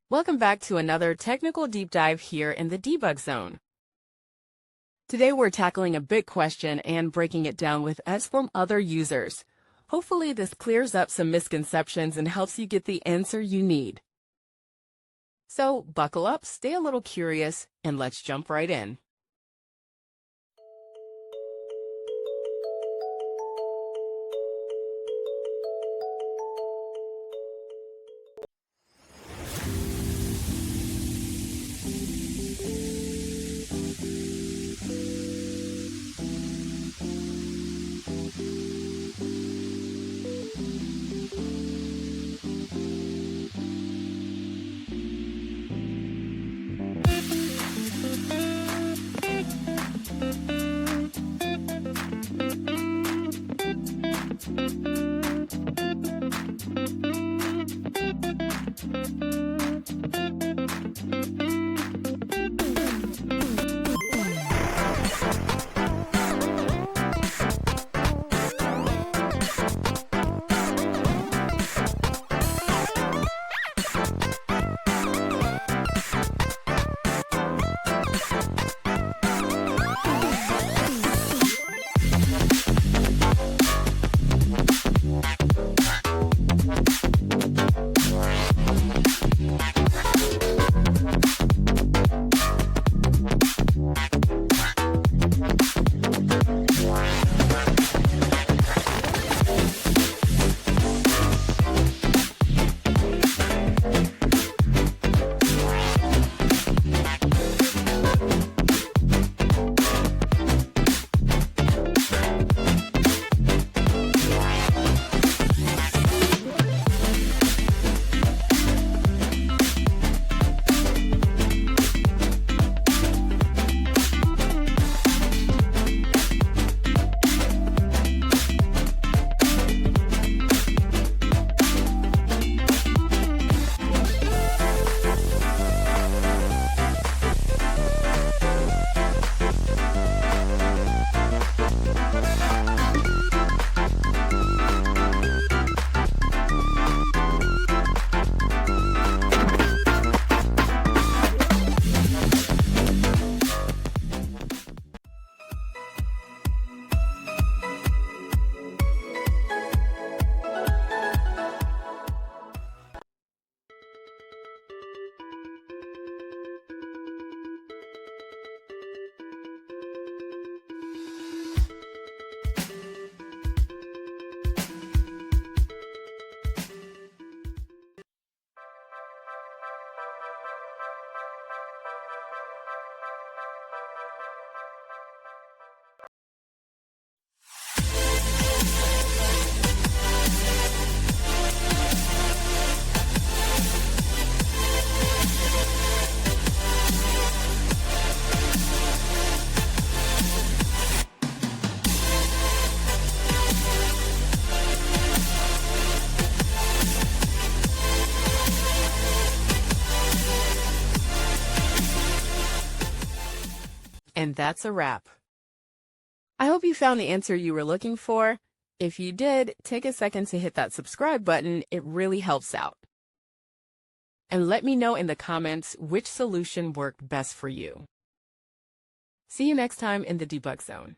Welcome back to another technical deep dive here in the debug zone. Today we're tackling a big question and breaking it down with us from other users. Hopefully this clears up some misconceptions and helps you get the answer you need. So buckle up, stay a little curious, and let's jump right in. And that's a wrap. I hope you found the answer you were looking for. If you did, take a second to hit that subscribe button. It really helps out. And let me know in the comments which solution worked best for you. See you next time in the debug zone.